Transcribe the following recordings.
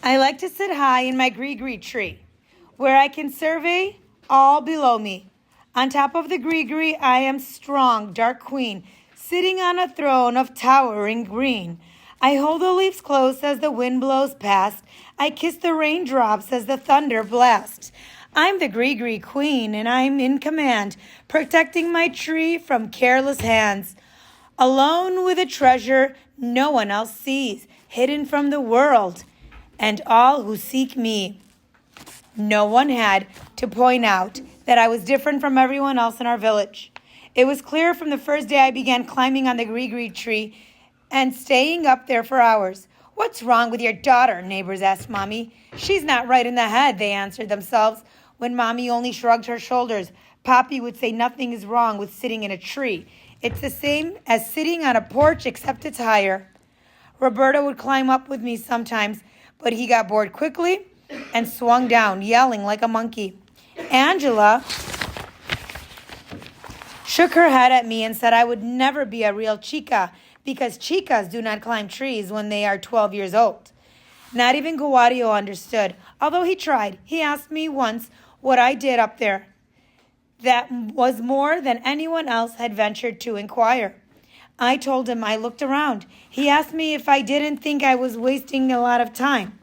I like to sit high in my gree tree, where I can survey all below me. On top of the gree, I am strong, dark queen, sitting on a throne of towering green. I hold the leaves close as the wind blows past. I kiss the raindrops as the thunder blasts. I'm the gree queen, and I'm in command, protecting my tree from careless hands. Alone with a treasure no one else sees, hidden from the world and all who seek me. No one had to point out that I was different from everyone else in our village. It was clear from the first day I began climbing on the gree tree and staying up there for hours. "What's wrong with your daughter?" neighbors asked Mommy. "She's not right in the head," they answered themselves. When Mommy only shrugged her shoulders, Poppy would say nothing is wrong with sitting in a tree. It's the same as sitting on a porch, except it's higher. Roberto would climb up with me sometimes, but he got bored quickly and swung down, yelling like a monkey. Angela shook her head at me and said I would never be a real chica because chicas do not climb trees when they are 12 years old. Not even Guario understood, although he tried. He asked me once what I did up there. That was more than anyone else had ventured to inquire. I told him I looked around. He asked me if I didn't think I was wasting a lot of time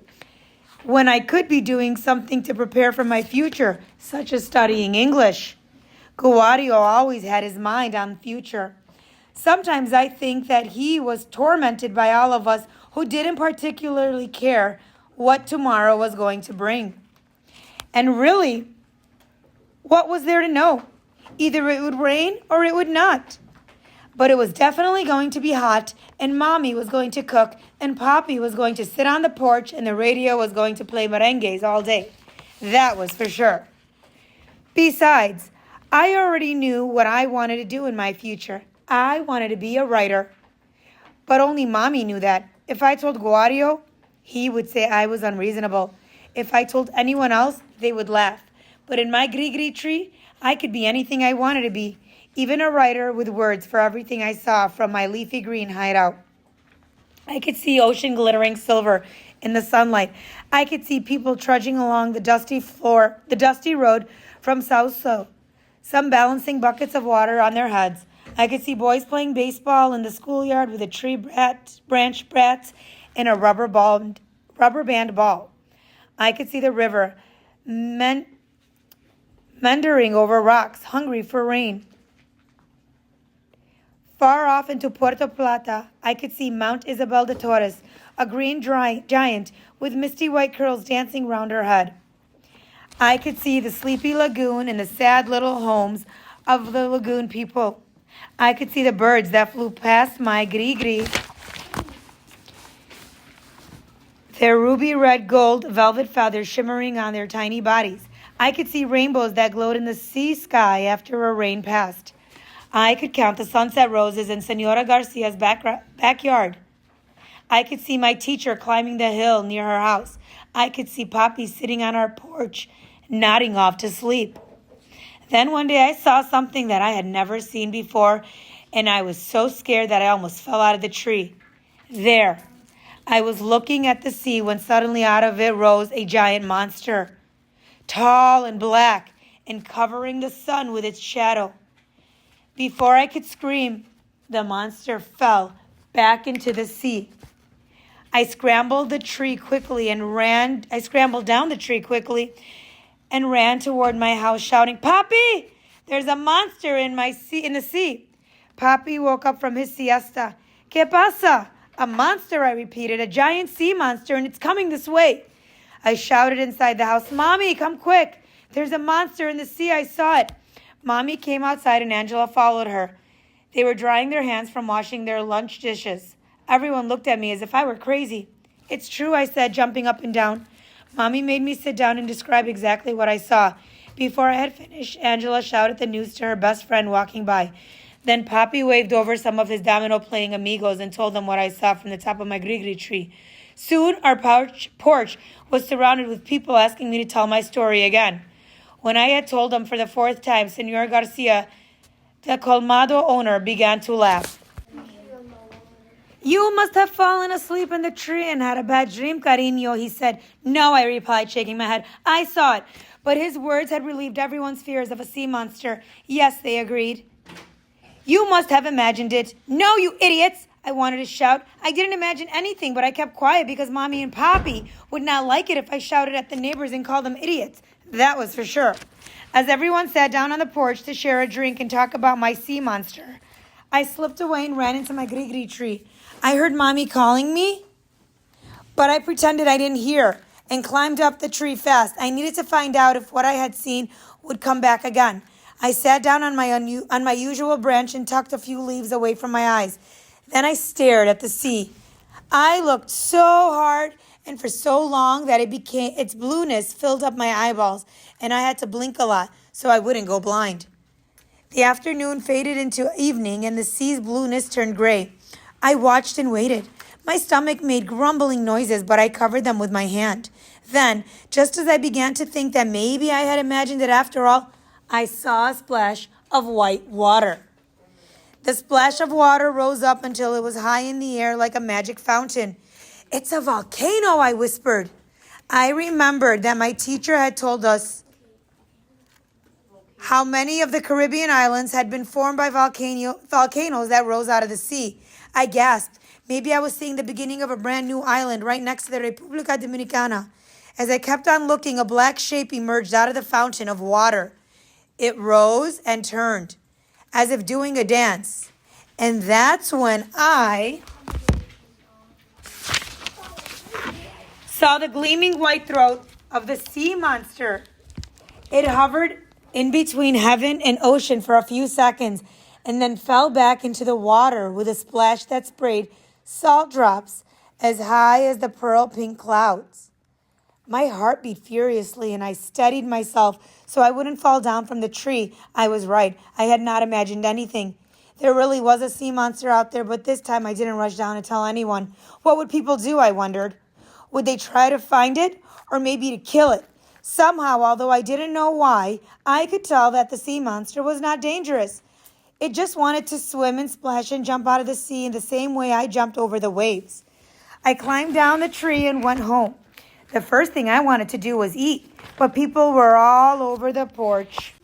when I could be doing something to prepare for my future, such as studying English. Guario always had his mind on the future. Sometimes I think that he was tormented by all of us who didn't particularly care what tomorrow was going to bring. And really, what was there to know? Either it would rain or it would not. But it was definitely going to be hot, and Mommy was going to cook, and Poppy was going to sit on the porch, and the radio was going to play merengues all day. That was for sure. Besides, I already knew what I wanted to do in my future. I wanted to be a writer. But only Mommy knew that. If I told Guario, he would say I was unreasonable. If I told anyone else, they would laugh. But in my gree tree, I could be anything I wanted to be, even a writer with words for everything I saw from my leafy green hideout. I could see ocean glittering silver in the sunlight. I could see people trudging along the dusty road from Sauso, some balancing buckets of water on their heads. I could see boys playing baseball in the schoolyard with a tree branch bats and a rubber band ball. I could see the river meandering over rocks, hungry for rain. Far off into Puerto Plata, I could see Mount Isabel de Torres, a green giant with misty white curls dancing round her head. I could see the sleepy lagoon and the sad little homes of the lagoon people. I could see the birds that flew past my gree, their ruby red gold velvet feathers shimmering on their tiny bodies. I could see rainbows that glowed in the sea sky after a rain passed. I could count the sunset roses in Senora Garcia's backyard. I could see my teacher climbing the hill near her house. I could see Poppy sitting on our porch, nodding off to sleep. Then one day I saw something that I had never seen before, and I was so scared that I almost fell out of the tree. There, I was looking at the sea when suddenly out of it rose a giant monster, tall and black, and covering the sun with its shadow. Before I could scream, the monster fell back into the sea. I scrambled down the tree quickly and ran toward my house shouting, "Poppy, there's a monster in the sea." Poppy woke up from his siesta. "¿Qué pasa?" "A monster," I repeated, "a giant sea monster, and it's coming this way." I shouted inside the house, "Mommy, come quick. There's a monster in the sea. I saw it." Mommy came outside and Angela followed her. They were drying their hands from washing their lunch dishes. Everyone looked at me as if I were crazy. "It's true," I said, jumping up and down. Mommy made me sit down and describe exactly what I saw. Before I had finished, Angela shouted the news to her best friend walking by. Then Poppy waved over some of his domino-playing amigos and told them what I saw from the top of my gree tree. Soon, our porch was surrounded with people asking me to tell my story again. When I had told them for the fourth time, Senor Garcia, the colmado owner, began to laugh. You must have fallen asleep in the tree and had a bad dream, cariño, he said. No, I replied, shaking my head. I saw it. But his words had relieved everyone's fears of a sea monster. Yes, they agreed. You must have imagined it. No, you idiots, I wanted to shout. I didn't imagine anything, but I kept quiet because Mommy and Poppy would not like it if I shouted at the neighbors and called them idiots. That was for sure. As everyone sat down on the porch to share a drink and talk about my sea monster, I slipped away and ran into my gree tree. I heard Mommy calling me, but I pretended I didn't hear and climbed up the tree fast. I needed to find out if what I had seen would come back again. I sat down on my usual branch and tucked a few leaves away from my eyes. Then I stared at the sea. I looked so hard and for so long that its blueness filled up my eyeballs, and I had to blink a lot so I wouldn't go blind. The afternoon faded into evening, and the sea's blueness turned gray. I watched and waited. My stomach made grumbling noises, but I covered them with my hand. Then, just as I began to think that maybe I had imagined it after all, I saw a splash of white water. The splash of water rose up until it was high in the air like a magic fountain. It's a volcano, I whispered. I remembered that my teacher had told us how many of the Caribbean islands had been formed by volcanoes that rose out of the sea. I gasped. Maybe I was seeing the beginning of a brand new island right next to the República Dominicana. As I kept on looking, a black shape emerged out of the fountain of water. It rose and turned, as if doing a dance. And that's when I saw the gleaming white throat of the sea monster. It hovered in between heaven and ocean for a few seconds and then fell back into the water with a splash that sprayed salt drops as high as the pearl pink clouds. My heart beat furiously and I steadied myself so I wouldn't fall down from the tree. I was right. I had not imagined anything. There really was a sea monster out there, but this time I didn't rush down to tell anyone. What would people do, I wondered? Would they try to find it or maybe to kill it? Somehow, although I didn't know why, I could tell that the sea monster was not dangerous. It just wanted to swim and splash and jump out of the sea in the same way I jumped over the waves. I climbed down the tree and went home. The first thing I wanted to do was eat, but people were all over the porch,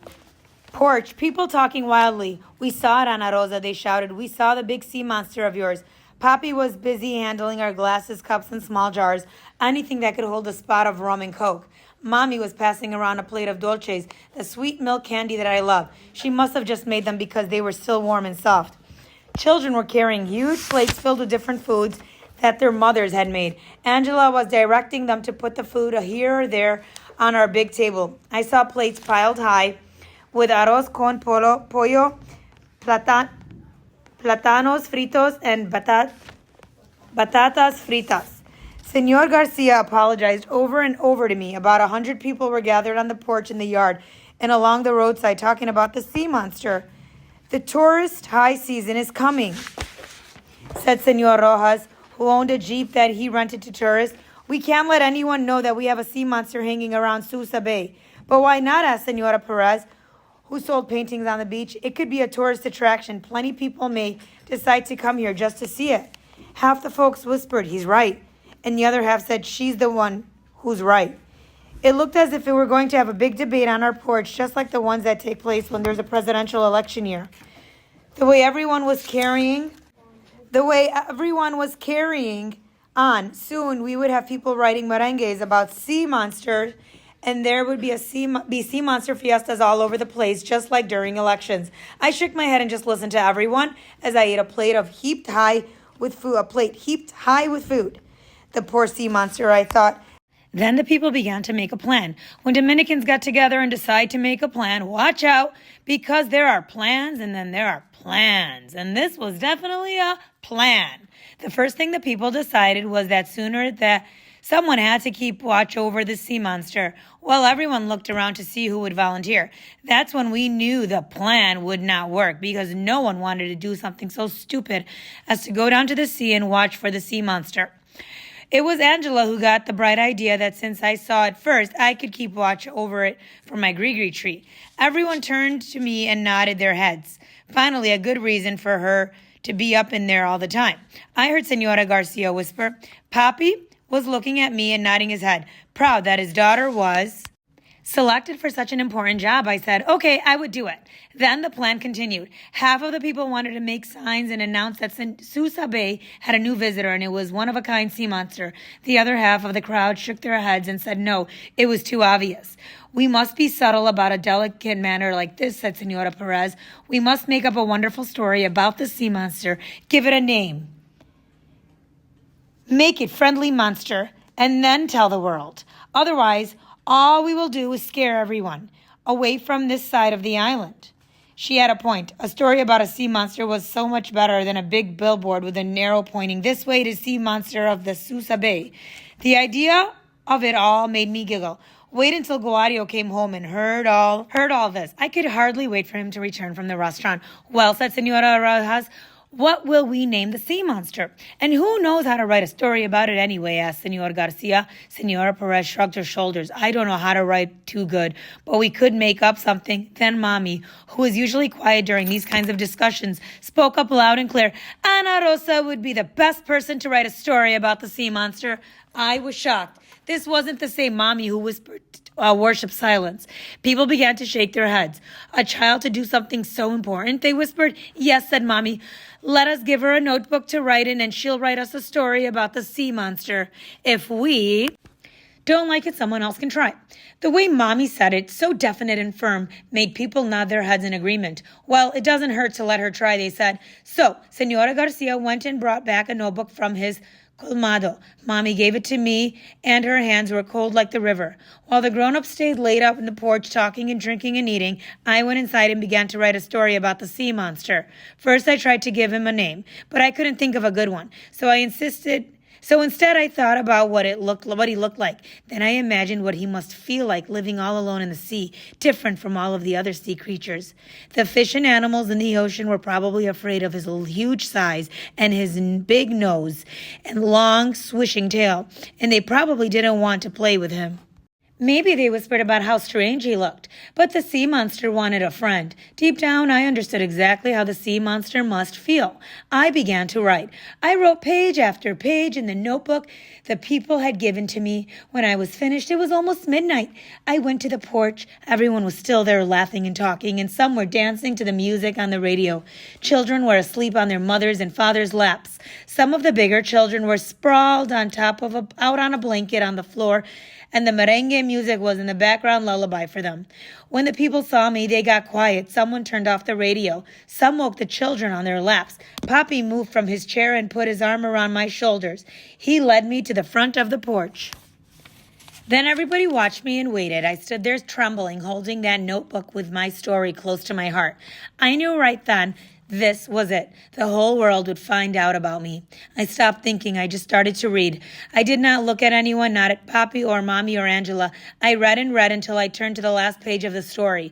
people talking wildly. We saw it, Ana Rosa, they shouted. We saw the big sea monster of yours. Poppy was busy handling our glasses, cups, and small jars, anything that could hold a spot of rum and coke. Mommy was passing around a plate of dulces, the sweet milk candy that I love. She must have just made them because they were still warm and soft. Children were carrying huge plates filled with different foods that their mothers had made. Angela was directing them to put the food here or there on our big table. I saw plates piled high with arroz con pollo, platanos fritos, and batatas fritas. Senor Garcia apologized over and over to me. About 100 people were gathered on the porch in the yard and along the roadside talking about the sea monster. The tourist high season is coming, said Senor Rojas, who owned a Jeep that he rented to tourists. We can't let anyone know that we have a sea monster hanging around Susa Bay. But why not, asked Senora Perez, who sold paintings on the beach. It could be a tourist attraction. Plenty people may decide to come here just to see it. Half the folks whispered, he's right. And the other half said, she's the one who's right. It looked as if we were going to have a big debate on our porch, just like the ones that take place when there's a presidential election year. The way everyone was carrying on, soon we would have people writing merengues about sea monsters, and there would be sea monster fiestas all over the place, just like during elections. I shook my head and just listened to everyone as I ate a plate heaped high with food. The poor sea monster, I thought. Then the people began to make a plan. When Dominicans got together and decide to make a plan, watch out, because there are plans and then there are plans. And this was definitely a plan. The first thing the people decided was that someone had to keep watch over the sea monster. Well, everyone looked around to see who would volunteer. That's when we knew the plan would not work because no one wanted to do something so stupid as to go down to the sea and watch for the sea monster. It was Angela who got the bright idea that since I saw it first, I could keep watch over it from my gree tree. Everyone turned to me and nodded their heads. Finally, a good reason for her to be up in there all the time. I heard Senora Garcia whisper. Papi was looking at me and nodding his head, proud that his daughter was selected for such an important job. I said, okay, I would do it. Then the plan continued. Half of the people wanted to make signs and announce that Susa Bay had a new visitor and it was one-of-a-kind sea monster. The other half of the crowd shook their heads and said, no, it was too obvious. We must be subtle about a delicate matter like this, said Senora Perez. We must make up a wonderful story about the sea monster, give it a name, make it Friendly Monster, and then tell the world. Otherwise, all we will do is scare everyone away from this side of the island. She had a point. A story about a sea monster was so much better than a big billboard with an arrow pointing this way to sea monster of the Susa Bay. The idea of it all made me giggle. Wait until Guario came home and heard all this. I could hardly wait for him to return from the restaurant. Well, said Senora Rojas, what will we name the sea monster? And who knows how to write a story about it anyway, asked Senor Garcia. Senora Perez shrugged her shoulders. I don't know how to write too good, but we could make up something. Then Mommy, who is usually quiet during these kinds of discussions, spoke up loud and clear. Ana Rosa would be the best person to write a story about the sea monster. I was shocked. This wasn't the same Mommy who whispered worship silence. People began to shake their heads. A child to do something so important? They whispered. Yes, said Mommy. Let us give her a notebook to write in and she'll write us a story about the sea monster. If we don't like it, someone else can try. The way Mommy said it, so definite and firm, made people nod their heads in agreement. Well, it doesn't hurt to let her try, they said. So, Senora Garcia went and brought back a notebook from his colmado. Mommy gave it to me, and her hands were cold like the river. While the grown-ups stayed laid out in the porch talking and drinking and eating, I went inside and began to write a story about the sea monster. First, I tried to give him a name, but I couldn't think of a good one. So instead, I thought about what he looked like. Then I imagined what he must feel like living all alone in the sea, different from all of the other sea creatures. The fish and animals in the ocean were probably afraid of his huge size and his big nose and long, swishing tail, and they probably didn't want to play with him. Maybe they whispered about how strange he looked, but the sea monster wanted a friend. Deep down, I understood exactly how the sea monster must feel. I began to write. I wrote page after page in the notebook the people had given to me. When I was finished, it was almost midnight. I went to the porch. Everyone was still there laughing and talking, and some were dancing to the music on the radio. Children were asleep on their mothers' and fathers' laps. Some of the bigger children were sprawled on top of out on a blanket on the floor, and the merengue music was in the background lullaby for them. When the people saw me, they got quiet. Someone turned off the radio. Some woke the children on their laps. Papi moved from his chair and put his arm around my shoulders. He led me to the front of the porch. Then everybody watched me and waited. I stood there trembling, holding that notebook with my story close to my heart. I knew right then this was it. The whole world would find out about me. I stopped thinking. I just started to read. I did not look at anyone, not at Papi or Mommy or Angela. I read and read until I turned to the last page of the story.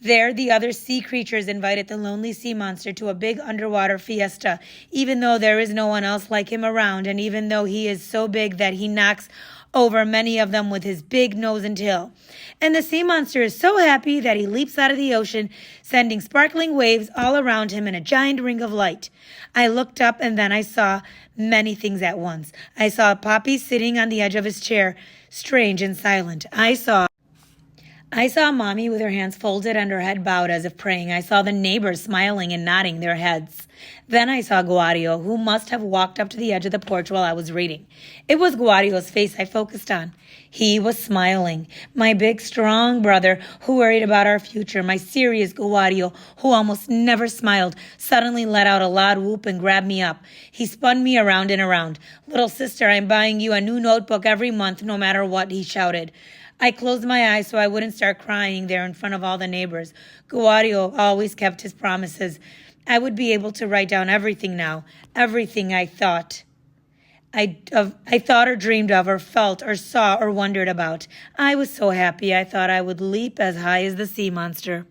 There, the other sea creatures invited the lonely sea monster to a big underwater fiesta, even though there is no one else like him around, and even though he is so big that he knocks over many of them with his big nose and tail. And the sea monster is so happy that he leaps out of the ocean, sending sparkling waves all around him in a giant ring of light. I looked up and then I saw many things at once. I saw Papi sitting on the edge of his chair, strange and silent. I saw Mommy with her hands folded and her head bowed as if praying. I saw the neighbors smiling and nodding their heads. Then I saw Guario, who must have walked up to the edge of the porch while I was reading. It was Guario's face I focused on. He was smiling. My big, strong brother, who worried about our future, my serious Guario, who almost never smiled, suddenly let out a loud whoop and grabbed me up. He spun me around and around. Little sister, I'm buying you a new notebook every month, no matter what, he shouted. I closed my eyes so I wouldn't start crying there in front of all the neighbors. Guario always kept his promises. I would be able to write down everything now, everything I thought or dreamed of or felt or saw or wondered about. I was so happy I thought I would leap as high as the sea monster.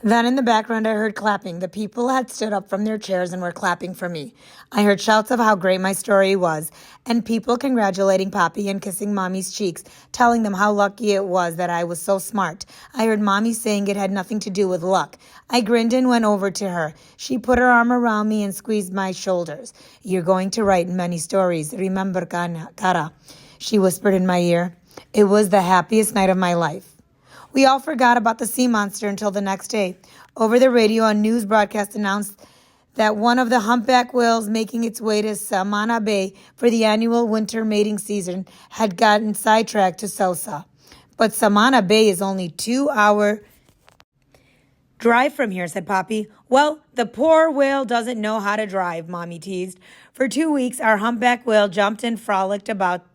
Then in the background, I heard clapping. The people had stood up from their chairs and were clapping for me. I heard shouts of how great my story was, and people congratulating Poppy and kissing Mommy's cheeks, telling them how lucky it was that I was so smart. I heard Mommy saying it had nothing to do with luck. I grinned and went over to her. She put her arm around me and squeezed my shoulders. You're going to write many stories. Remember, Cara, she whispered in my ear. It was the happiest night of my life. We all forgot about the sea monster until the next day. Over the radio, a news broadcast announced that one of the humpback whales making its way to Samana Bay for the annual winter mating season had gotten sidetracked to Sousa. But Samana Bay is only 2 hour drive from here, said Poppy. Well, the poor whale doesn't know how to drive, Mommy teased. For 2 weeks, our humpback whale jumped and frolicked about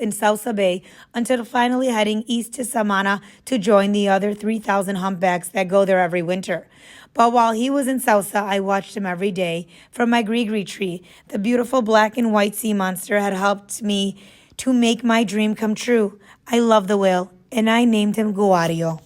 in Sousa Bay until finally heading east to Samana to join the other 3,000 humpbacks that go there every winter. But while he was in Sousa, I watched him every day from my gree tree. The beautiful black and white sea monster had helped me to make my dream come true. I love the whale, and I named him Guario.